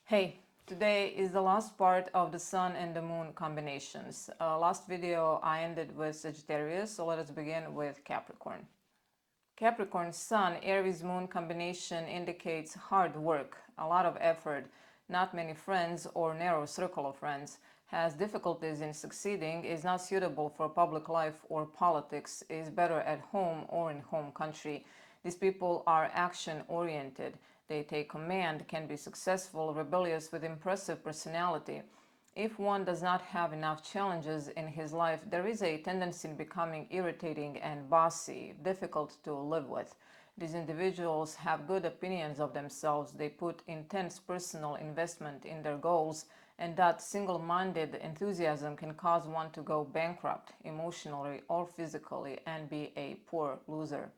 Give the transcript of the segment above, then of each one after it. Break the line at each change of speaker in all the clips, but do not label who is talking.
Hey, today is the last part of the Sun and the Moon combinations. Last video I ended with Sagittarius, so let us begin with Capricorn. Capricorn Sun Aries Moon combination indicates hard work, a lot of effort, not many friends or narrow circle of friends, has difficulties in succeeding, is not suitable for public life or politics, is better at home or in home country. These people are action oriented. They take command, can be successful, rebellious with impressive personality. If one does not have enough challenges in his life, there is a tendency in becoming irritating and bossy, difficult to live with. These individuals have good opinions of themselves. They put intense personal investment in their goals, and that single-minded enthusiasm can cause one to go bankrupt emotionally or physically and be a poor loser.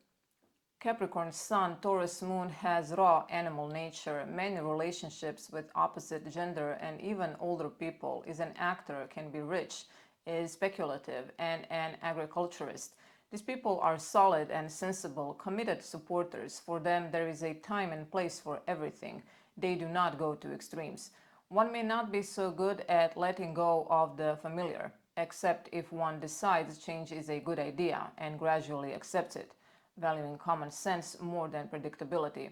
Capricorn Sun, Taurus Moon has raw animal nature, many relationships with opposite gender and even older people, is an actor, can be rich, is speculative, and an agriculturist. These people are solid and sensible, committed supporters. For them, there is a time and place for everything. They do not go to extremes. One may not be so good at letting go of the familiar, except if one decides change is a good idea and gradually accepts it, valuing common sense more than predictability.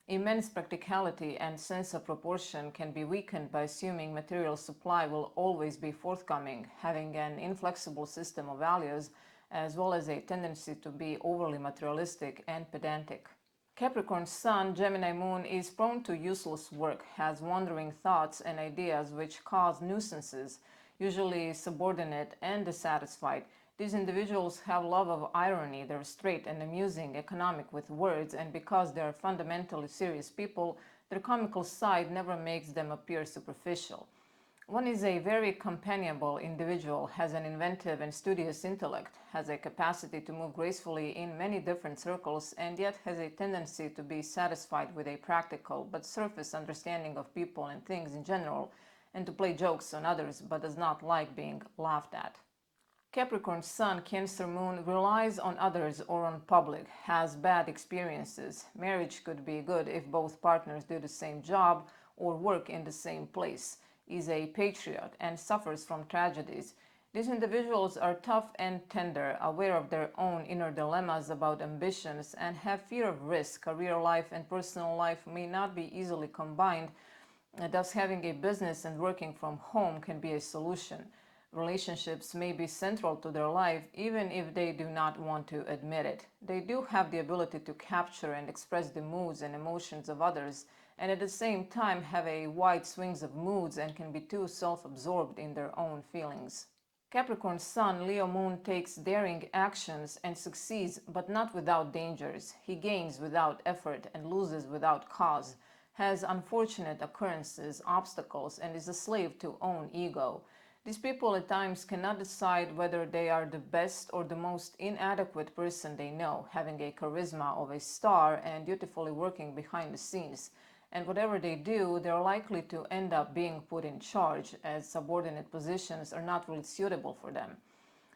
Immense practicality and sense of proportion can be weakened by assuming material supply will always be forthcoming, having an inflexible system of values, as well as a tendency to be overly materialistic and pedantic. Capricorn Sun, Gemini Moon is prone to useless work, has wandering thoughts and ideas which cause nuisances, usually subordinate and dissatisfied. These individuals have love of irony, they're straight and amusing, economic with words, and because they are fundamentally serious people, their comical side never makes them appear superficial. One is a very companionable individual, has an inventive and studious intellect, has a capacity to move gracefully in many different circles, and yet has a tendency to be satisfied with a practical but surface understanding of people and things in general, and to play jokes on others but does not like being laughed at. Capricorn Sun, Cancer Moon relies on others or on public, has bad experiences. Marriage could be good if both partners do the same job or work in the same place, is a patriot and suffers from tragedies. These individuals are tough and tender, aware of their own inner dilemmas about ambitions, and have fear of risk. Career life and personal life may not be easily combined, thus having a business and working from home can be a solution. Relationships may be central to their life even if they do not want to admit it. They do have the ability to capture and express the moods and emotions of others, and at the same time have a wide swings of moods and can be too self-absorbed in their own feelings. Capricorn Sun, Leo Moon takes daring actions and succeeds, but not without dangers. He gains without effort and loses without cause, has unfortunate occurrences, obstacles, and is a slave to own ego. These people at times cannot decide whether they are the best or the most inadequate person they know, having a charisma of a star and dutifully working behind the scenes. And whatever they do, they're likely to end up being put in charge, as subordinate positions are not really suitable for them.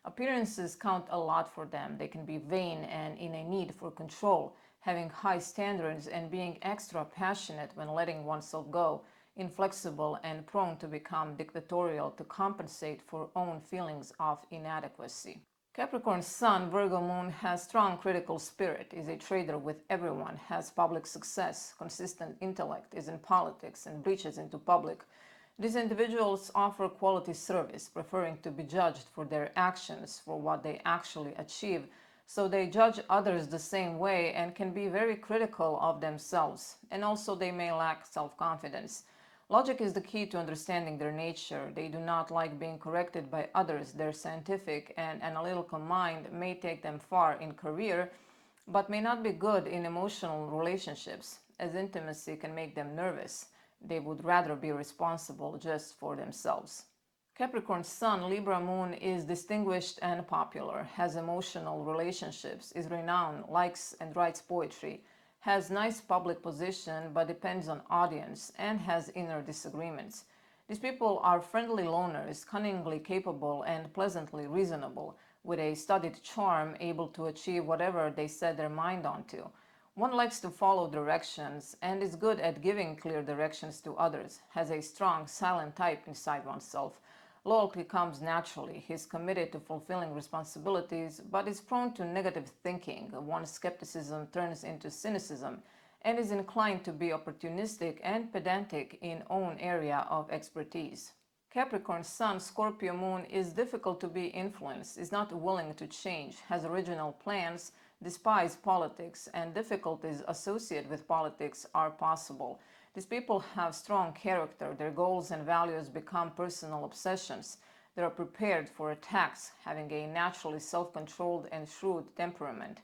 Appearances count a lot for them. They can be vain and in a need for control, having high standards and being extra passionate when letting oneself go, inflexible and prone to become dictatorial to compensate for own feelings of inadequacy. Capricorn Sun, Virgo Moon has strong critical spirit, is a trader with everyone, has public success, consistent intellect, is in politics and reaches into public. These individuals offer quality service, preferring to be judged for their actions, for what they actually achieve, so they judge others the same way and can be very critical of themselves, and also they may lack self-confidence. Logic is the key to understanding their nature. They do not like being corrected by others. Their scientific and analytical mind may take them far in career, but may not be good in emotional relationships, as intimacy can make them nervous. They would rather be responsible just for themselves. Capricorn Sun, Libra Moon is distinguished and popular, has emotional relationships, is renowned, likes and writes poetry, has nice public position but depends on audience, and has inner disagreements. These people are friendly loners, cunningly capable and pleasantly reasonable, with a studied charm, able to achieve whatever they set their mind onto. One likes to follow directions and is good at giving clear directions to others, has a strong, silent type inside oneself. Loyalty comes naturally. He's committed to fulfilling responsibilities, but is prone to negative thinking. One's skepticism turns into cynicism and is inclined to be opportunistic and pedantic in own area of expertise. Capricorn Sun, Scorpio Moon is difficult to be influenced, is not willing to change, has original plans, despise politics, and difficulties associated with politics are possible. These people have strong character. Their goals and values become personal obsessions. They are prepared for attacks, having a naturally self-controlled and shrewd temperament.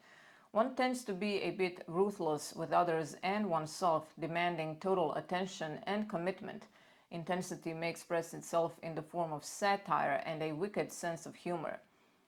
One tends to be a bit ruthless with others and oneself, demanding total attention and commitment. Intensity may express itself in the form of satire and a wicked sense of humor.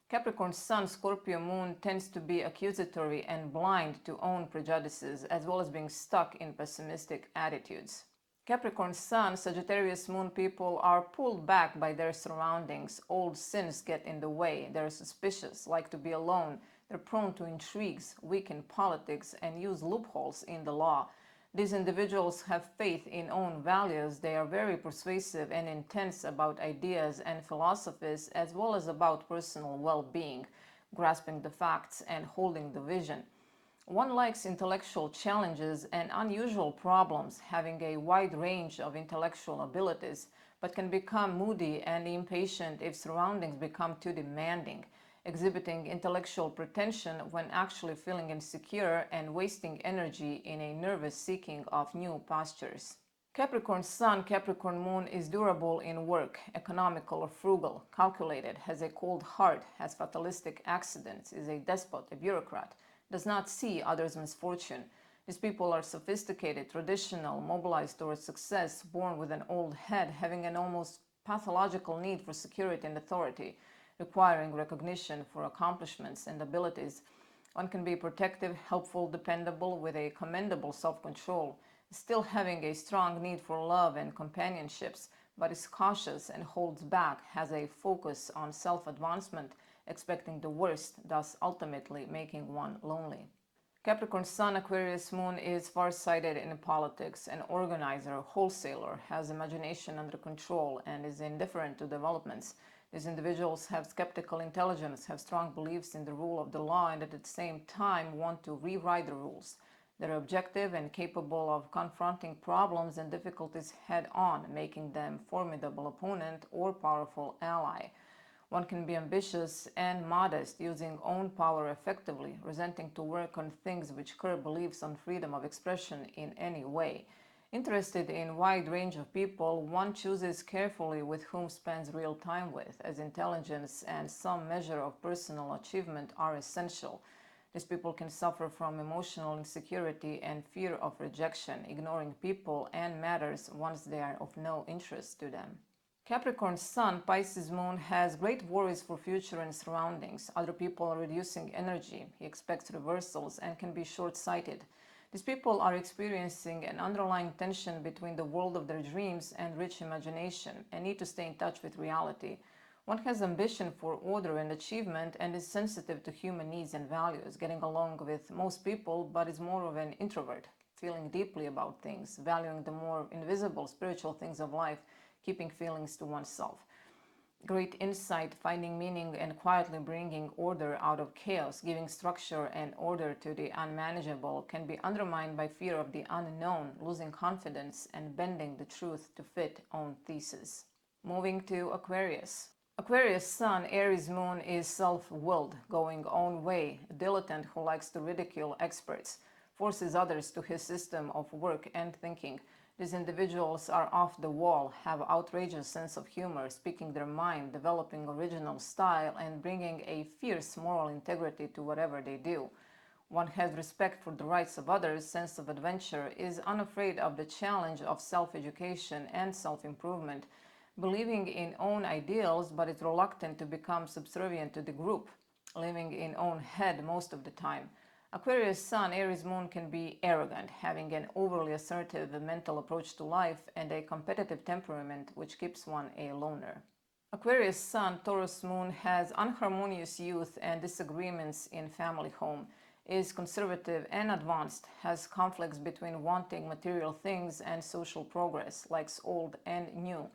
Capricorn Sun, Scorpio Moon tends to be accusatory and blind to own prejudices, as well as being stuck in pessimistic attitudes. Capricorn Sun, Sagittarius Moon people are pulled back by their surroundings. Old sins get in the way. They're suspicious, like to be alone. They're prone to intrigues, weak in politics, and use loopholes in the law. These individuals have faith in own values. They are very persuasive and intense about ideas and philosophies, as well as about personal well-being, grasping the facts and holding the vision. One likes intellectual challenges and unusual problems, having a wide range of intellectual abilities, but can become moody and impatient if surroundings become too demanding, exhibiting intellectual pretension when actually feeling insecure and wasting energy in a nervous seeking of new postures. Capricorn Sun, Capricorn Moon is durable in work, economical or frugal, calculated, has a cold heart, has fatalistic accidents, is a despot, a bureaucrat, does not see others' misfortune. These people are sophisticated, traditional, mobilized towards success, born with an old head, having an almost pathological need for security and authority, requiring recognition for accomplishments and abilities. One can be protective, helpful, dependable, with a commendable self-control, still having a strong need for love and companionships, but is cautious and holds back, has a focus on self-advancement, expecting the worst, thus ultimately making one lonely. Capricorn Sun, Aquarius Moon is far-sighted in politics, an organizer, wholesaler, has imagination under control, and is indifferent to developments. These individuals have skeptical intelligence, have strong beliefs in the rule of the law, and at the same time want to rewrite the rules. They're objective and capable of confronting problems and difficulties head-on, making them formidable opponent or powerful ally. One can be ambitious and modest, using own power effectively, resenting to work on things which curb beliefs on freedom of expression in any way. Interested in wide range of people, one chooses carefully with whom spends real time with, as intelligence and some measure of personal achievement are essential. These people can suffer from emotional insecurity and fear of rejection, ignoring people and matters once they are of no interest to them. Capricorn Sun, Pisces Moon has great worries for future and surroundings. Other people are reducing energy. He expects reversals and can be short-sighted. These people are experiencing an underlying tension between the world of their dreams and rich imagination and need to stay in touch with reality. One has ambition for order and achievement and is sensitive to human needs and values, getting along with most people, but is more of an introvert, feeling deeply about things, valuing the more invisible spiritual things of life, keeping feelings to oneself. Great insight, finding meaning and quietly bringing order out of chaos, giving structure and order to the unmanageable, can be undermined by fear of the unknown, losing confidence and bending the truth to fit own thesis. Moving to Aquarius. Aquarius Sun, Aries Moon is self-willed, going own way, a dilettante who likes to ridicule experts, forces others to his system of work and thinking. These individuals are off the wall, have outrageous sense of humor, speaking their mind, developing original style, and bringing a fierce moral integrity to whatever they do. One has respect for the rights of others, sense of adventure, is unafraid of the challenge of self-education and self-improvement, believing in own ideals, but is reluctant to become subservient to the group, living in own head most of the time. Aquarius Sun, Aries Moon can be arrogant, having an overly assertive mental approach to life and a competitive temperament which keeps one a loner. Aquarius Sun, Taurus Moon has unharmonious youth and disagreements in family home, is conservative and advanced, has conflicts between wanting material things and social progress, likes old and new.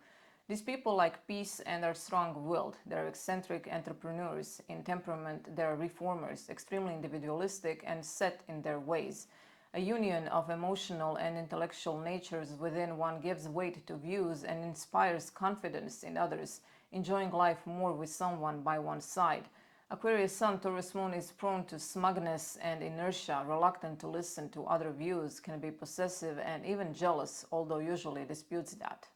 These people like peace and are strong-willed. They're eccentric entrepreneurs. In temperament, they're reformers, extremely individualistic and set in their ways. A union of emotional and intellectual natures within one gives weight to views and inspires confidence in others, enjoying life more with someone by one's side. Aquarius Sun, Taurus Moon is prone to smugness and inertia, reluctant to listen to other views, can be possessive and even jealous, although usually disputes that.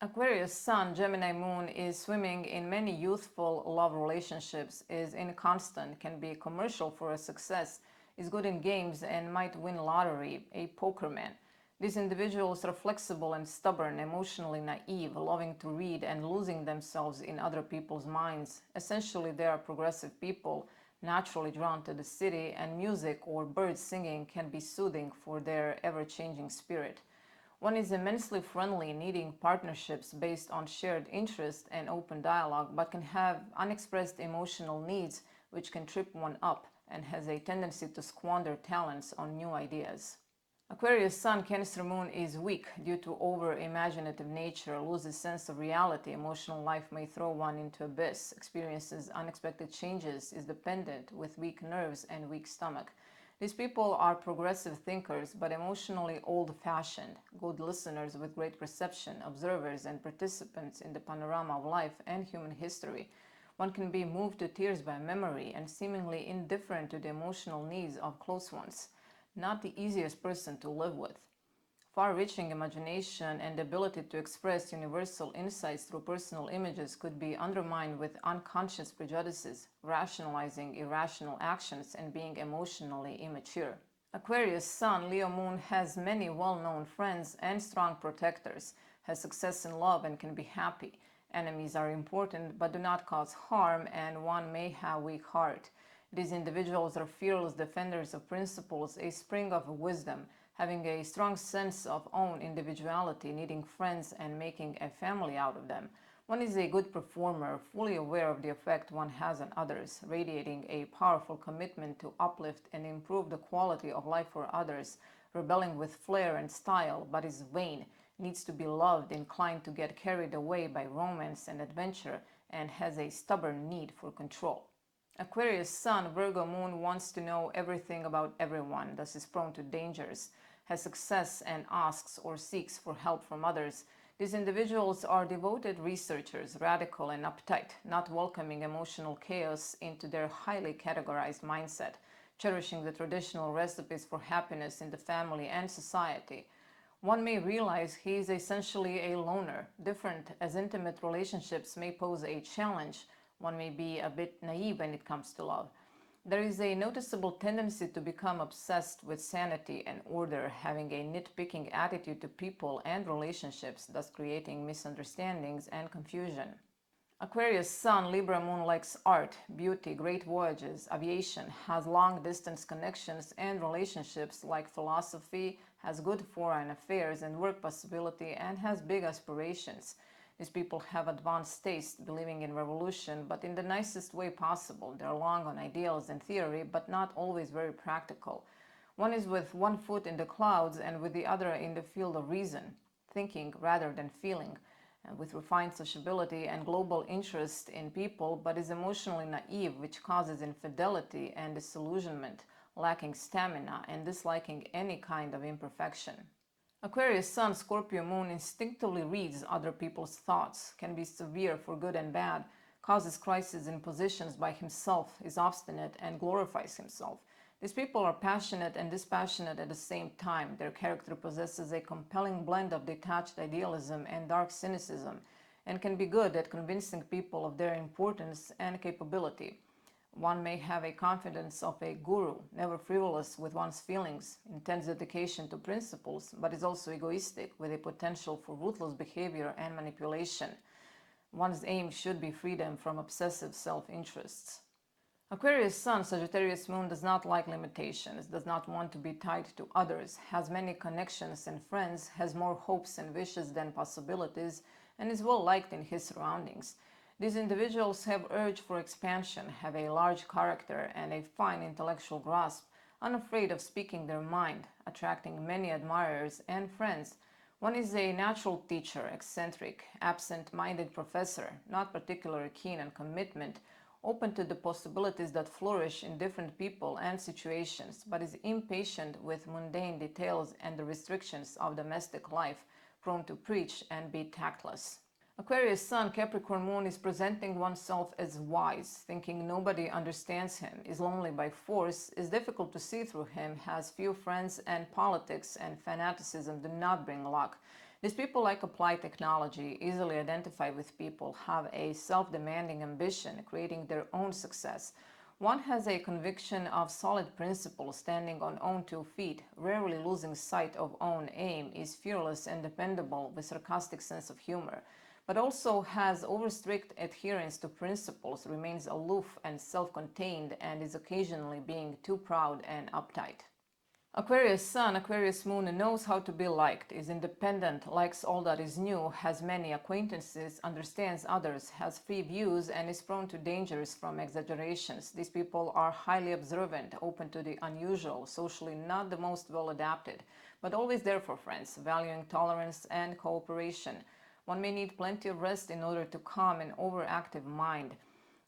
Aquarius Sun, Gemini Moon is swimming in many youthful love relationships, is inconstant, can be commercial for a success, is good in games and might win lottery, a poker man. These individuals are flexible and stubborn, emotionally naive, loving to read and losing themselves in other people's minds. Essentially, they are progressive people, naturally drawn to the city, and music or birds singing can be soothing for their ever-changing spirit. One is immensely friendly, needing partnerships based on shared interest and open dialogue, but can have unexpressed emotional needs which can trip one up, and has a tendency to squander talents on new ideas. Aquarius Sun, Cancer Moon is weak due to over-imaginative nature, loses sense of reality, emotional life may throw one into abyss, experiences unexpected changes, is dependent with weak nerves and weak stomach. These people are progressive thinkers, but emotionally old-fashioned, good listeners with great perception, observers and participants in the panorama of life and human history. One can be moved to tears by memory and seemingly indifferent to the emotional needs of close ones. Not the easiest person to live with. Far-reaching imagination and ability to express universal insights through personal images could be undermined with unconscious prejudices, rationalizing irrational actions and being emotionally immature. Aquarius Sun, Leo Moon has many well-known friends and strong protectors, has success in love and can be happy. Enemies are important but do not cause harm, and one may have weak heart. These individuals are fearless defenders of principles, a spring of wisdom, having a strong sense of own individuality, needing friends and making a family out of them. One is a good performer, fully aware of the effect one has on others, radiating a powerful commitment to uplift and improve the quality of life for others, rebelling with flair and style, but is vain, needs to be loved, inclined to get carried away by romance and adventure, and has a stubborn need for control. Aquarius Sun, Virgo Moon wants to know everything about everyone, thus is prone to dangers, has success and asks or seeks for help from others. These individuals are devoted researchers, radical and uptight, not welcoming emotional chaos into their highly categorized mindset, cherishing the traditional recipes for happiness in the family and society. One may realize he is essentially a loner, different as intimate relationships may pose a challenge. One may be a bit naive when it comes to love. There is a noticeable tendency to become obsessed with sanity and order, having a nitpicking attitude to people and relationships, thus creating misunderstandings and confusion. Aquarius Sun, Libra Moon likes art, beauty, great voyages, aviation, has long-distance connections and relationships like philosophy, has good foreign affairs and work possibility, and has big aspirations. These people have advanced taste, believing in revolution, but in the nicest way possible. They're long on ideals and theory, but not always very practical. One is with one foot in the clouds and with the other in the field of reason, thinking rather than feeling, and with refined sociability and global interest in people, but is emotionally naive, which causes infidelity and disillusionment, lacking stamina and disliking any kind of imperfection. Aquarius Sun, Scorpio Moon instinctively reads other people's thoughts, can be severe for good and bad, causes crises in positions by himself, is obstinate and glorifies himself. These people are passionate and dispassionate at the same time. Their character possesses a compelling blend of detached idealism and dark cynicism, and can be good at convincing people of their importance and capability. One may have a confidence of a guru, never frivolous with one's feelings, intense dedication to principles, but is also egoistic with a potential for ruthless behavior and manipulation. One's aim should be freedom from obsessive self-interests. Aquarius Sun, Sagittarius Moon does not like limitations, does not want to be tied to others, has many connections and friends, has more hopes and wishes than possibilities, and is well liked in his surroundings. These individuals have urge for expansion, have a large character and a fine intellectual grasp, unafraid of speaking their mind, attracting many admirers and friends. One is a natural teacher, eccentric, absent-minded professor, not particularly keen on commitment, open to the possibilities that flourish in different people and situations, but is impatient with mundane details and the restrictions of domestic life, prone to preach and be tactless. Aquarius Sun, Capricorn Moon is presenting oneself as wise, thinking nobody understands him, is lonely by force, is difficult to see through him, has few friends, and politics and fanaticism do not bring luck. These people like apply technology, easily identify with people, have a self-demanding ambition, creating their own success. One has a conviction of solid principles, standing on own 2 feet, rarely losing sight of own aim, is fearless and dependable with sarcastic sense of humor, but also has over-strict adherence to principles, remains aloof and self-contained, and is occasionally being too proud and uptight. Aquarius Sun, Aquarius Moon knows how to be liked, is independent, likes all that is new, has many acquaintances, understands others, has free views, and is prone to dangers from exaggerations. These people are highly observant, open to the unusual, socially not the most well adapted, but always there for friends, valuing tolerance and cooperation. One may need plenty of rest in order to calm an overactive mind.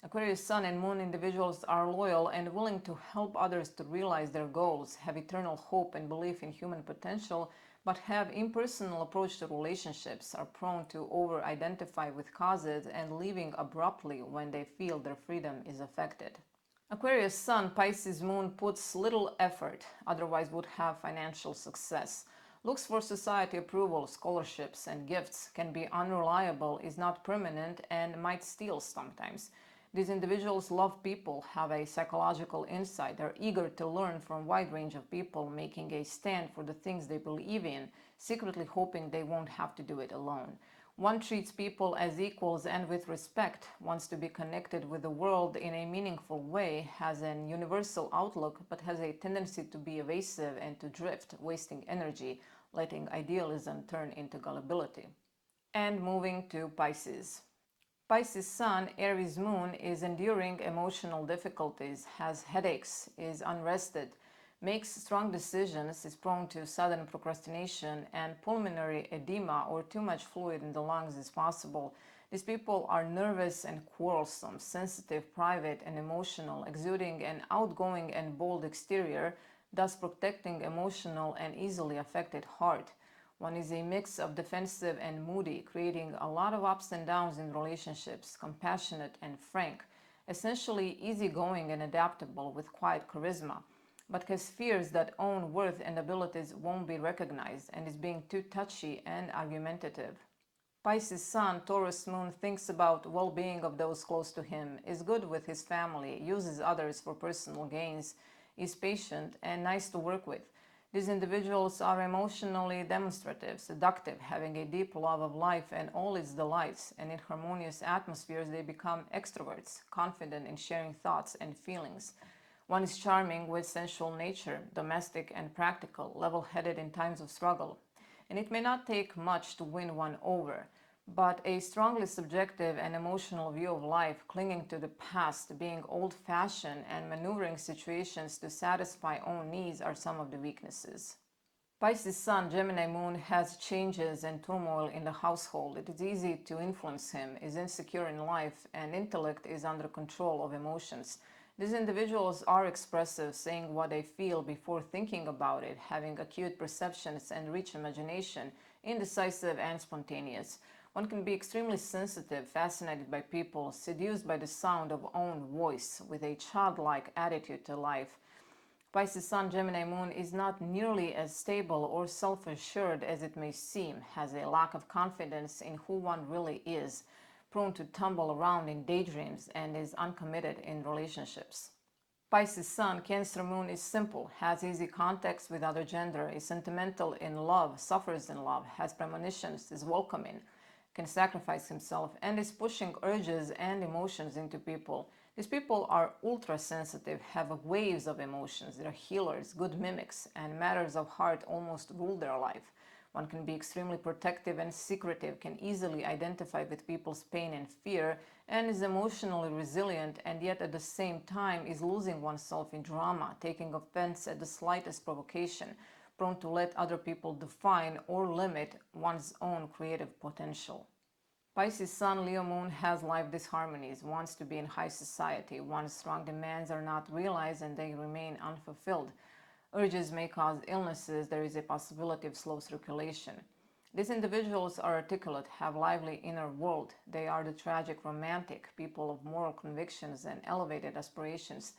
Aquarius Sun and Moon individuals are loyal and willing to help others to realize their goals, have eternal hope and belief in human potential, but have impersonal approach to relationships, are prone to over-identify with causes and leaving abruptly when they feel their freedom is affected. Aquarius Sun, Pisces Moon puts little effort, otherwise would have financial success. Looks for society approval, scholarships, and gifts, can be unreliable, is not permanent, and might steal sometimes. These individuals love people, have a psychological insight, are eager to learn from a wide range of people, making a stand for the things they believe in, secretly hoping they won't have to do it alone. One treats people as equals and with respect, wants to be connected with the world in a meaningful way, has an universal outlook, but has a tendency to be evasive and to drift, wasting energy, letting idealism turn into gullibility. And moving to Pisces. Pisces Sun, Aries Moon is enduring emotional difficulties, has headaches, is unrested, makes strong decisions, is prone to sudden procrastination, and pulmonary edema or too much fluid in the lungs is possible. These people are nervous and quarrelsome, sensitive, private, and emotional, exuding an outgoing and bold exterior, thus protecting emotional and easily affected heart. One is a mix of defensive and moody, creating a lot of ups and downs in relationships, compassionate and frank, essentially easygoing and adaptable with quiet charisma, but has fears that own worth and abilities won't be recognized and is being too touchy and argumentative. Pisces Sun, Taurus Moon thinks about well-being of those close to him, is good with his family, uses others for personal gains, is patient and nice to work with. These individuals are emotionally demonstrative, seductive, having a deep love of life and all its delights, and in harmonious atmospheres they become extroverts, confident in sharing thoughts and feelings. One is charming with sensual nature, domestic and practical, level-headed in times of struggle, and it may not take much to win one over, but a strongly subjective and emotional view of life, clinging to the past, being old-fashioned, and maneuvering situations to satisfy own needs are some of the weaknesses. Pisces Sun, Gemini Moon has changes and turmoil in the household. It is easy to influence him, is insecure in life, and intellect is under control of emotions. These individuals are expressive, saying what they feel before thinking about it, having acute perceptions and rich imagination, indecisive and spontaneous. One can be extremely sensitive, fascinated by people, seduced by the sound of own voice, with a childlike attitude to life. Pisces Sun, Gemini Moon is not nearly as stable or self-assured as it may seem, has a lack of confidence in who one really is, prone to tumble around in daydreams, and is uncommitted in relationships. Pisces Sun, Cancer Moon is simple, has easy contacts with other gender, is sentimental in love, suffers in love, has premonitions, is welcoming, can sacrifice himself, and is pushing urges and emotions into people. These people are ultra-sensitive, have waves of emotions, they're healers, good mimics, and matters of heart almost rule their life. One can be extremely protective and secretive, can easily identify with people's pain and fear, and is emotionally resilient, and yet at the same time is losing oneself in drama, taking offense at the slightest provocation, prone to let other people define or limit one's own creative potential. Pisces Sun, Leo Moon has life disharmonies, wants to be in high society, one's strong demands are not realized and they remain unfulfilled. Urges may cause illnesses, there is a possibility of slow circulation. These individuals are articulate, have lively inner world. They are the tragic romantic, people of moral convictions and elevated aspirations.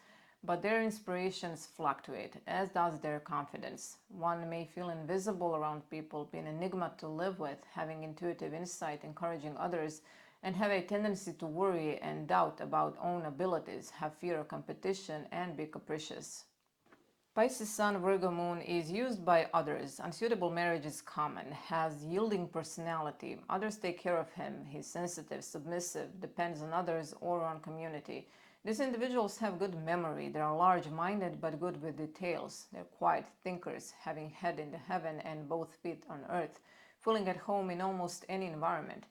But their inspirations fluctuate, as does their confidence. One may feel invisible around people, be an enigma to live with, having intuitive insight, encouraging others, and have a tendency to worry and doubt about own abilities, have fear of competition, and be capricious. Pisces Sun, Virgo Moon is used by others. Unsuitable marriage is common. Has yielding personality. Others take care of him. He's sensitive, submissive, depends on others or on community. These individuals have good memory. They are large-minded but good with details. They're quiet thinkers, having head in the heaven and both feet on earth, feeling at home in almost any environment.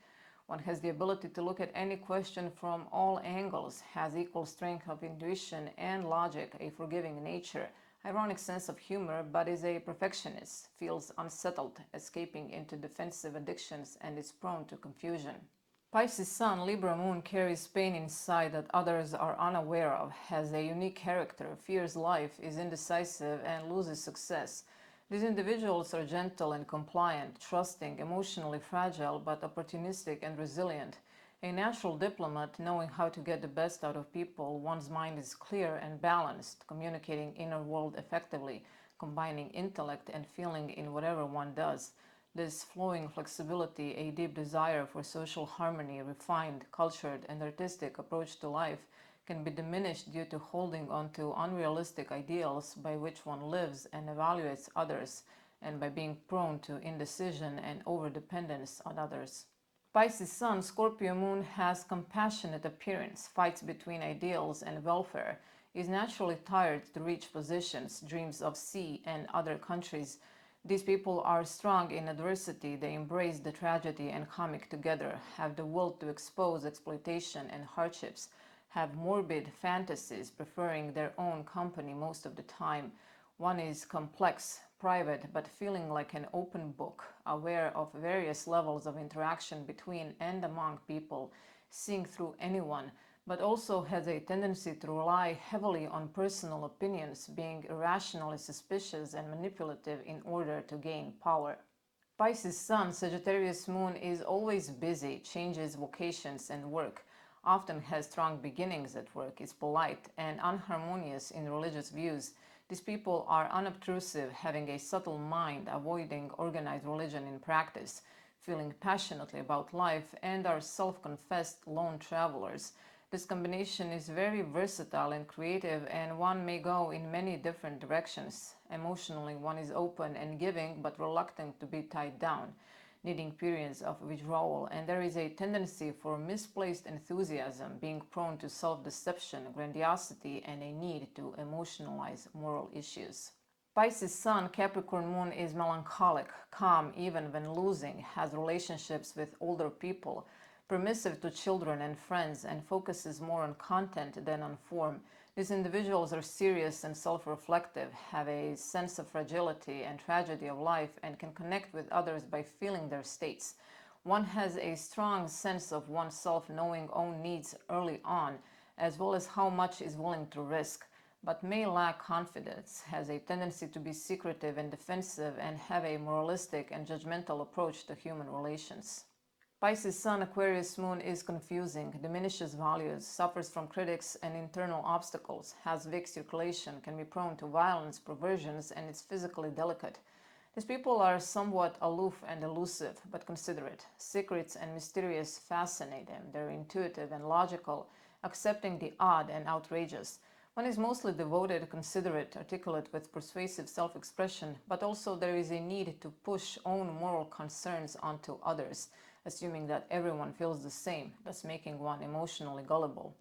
One has the ability to look at any question from all angles, has equal strength of intuition and logic, a forgiving nature, ironic sense of humor, but is a perfectionist, feels unsettled, escaping into defensive addictions, and is prone to confusion. Pisces Sun, Libra Moon carries pain inside that others are unaware of, has a unique character, fears life, is indecisive, and loses success. These individuals are gentle and compliant, trusting, emotionally fragile, but opportunistic and resilient. A natural diplomat, knowing how to get the best out of people, one's mind is clear and balanced, communicating inner world effectively, combining intellect and feeling in whatever one does. This flowing flexibility, a deep desire for social harmony, refined, cultured, and artistic approach to life can be diminished due to holding on to unrealistic ideals by which one lives and evaluates others, and by being prone to indecision and overdependence on others. Pisces Sun, Scorpio Moon has compassionate appearance, fights between ideals and welfare, is naturally tired to reach positions, dreams of sea and other countries. These people are strong in adversity, they embrace the tragedy and comic together, have the will to expose exploitation and hardships, have morbid fantasies, preferring their own company most of the time. One is complex, private, but feeling like an open book, aware of various levels of interaction between and among people, seeing through anyone, but also has a tendency to rely heavily on personal opinions, being irrationally suspicious and manipulative in order to gain power. Pisces Sun, Sagittarius Moon is always busy, changes vocations and work, often has strong beginnings at work, is polite and unharmonious in religious views. These people are unobtrusive, having a subtle mind, avoiding organized religion in practice, feeling passionately about life, and are self-confessed lone travelers. This combination is very versatile and creative, and one may go in many different directions. Emotionally, one is open and giving, but reluctant to be tied down, needing periods of withdrawal, and there is a tendency for misplaced enthusiasm, being prone to self-deception, grandiosity, and a need to emotionalize moral issues. Pisces Sun, Capricorn Moon is melancholic, calm even when losing, has relationships with older people, permissive to children and friends, and focuses more on content than on form. These individuals are serious and self-reflective, have a sense of fragility and tragedy of life, and can connect with others by feeling their states. One has a strong sense of oneself, knowing own needs early on, as well as how much is willing to risk, but may lack confidence, has a tendency to be secretive and defensive, and have a moralistic and judgmental approach to human relations. Pisces Sun, Aquarius Moon is confusing, diminishes values, suffers from critics and internal obstacles, has weak circulation, can be prone to violence, perversions, and is physically delicate. These people are somewhat aloof and elusive, but considerate. Secrets and mysterious fascinate them. They're intuitive and logical, accepting the odd and outrageous. One is mostly devoted, considerate, articulate with persuasive self-expression, but also there is a need to push own moral concerns onto others, assuming that everyone feels the same, thus making one emotionally gullible.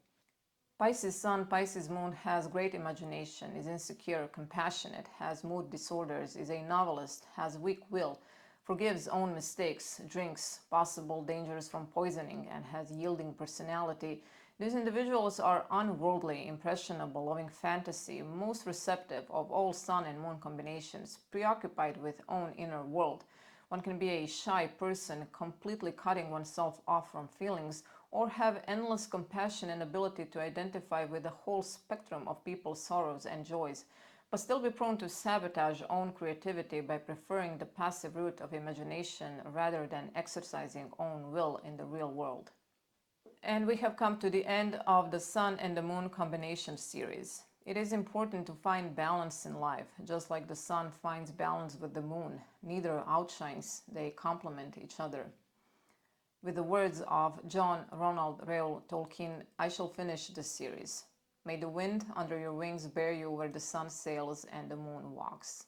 Pisces Sun, Pisces Moon has great imagination, is insecure, compassionate, has mood disorders, is a novelist, has weak will, forgives own mistakes, drinks possible dangers from poisoning, and has yielding personality. These individuals are unworldly, impressionable, loving fantasy, most receptive of all sun and moon combinations, preoccupied with own inner world. One can be a shy person, completely cutting oneself off from feelings, or have endless compassion and ability to identify with the whole spectrum of people's sorrows and joys, but still be prone to sabotage own creativity by preferring the passive route of imagination rather than exercising own will in the real world. And we have come to the end of the Sun and the Moon combination series. It is important to find balance in life, just like the Sun finds balance with the Moon. Neither outshines, they complement each other. With the words of John Ronald Reuel Tolkien, I shall finish this series. May the wind under your wings bear you where the sun sails and the moon walks.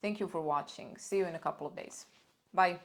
Thank you for watching. See you in a couple of days. Bye.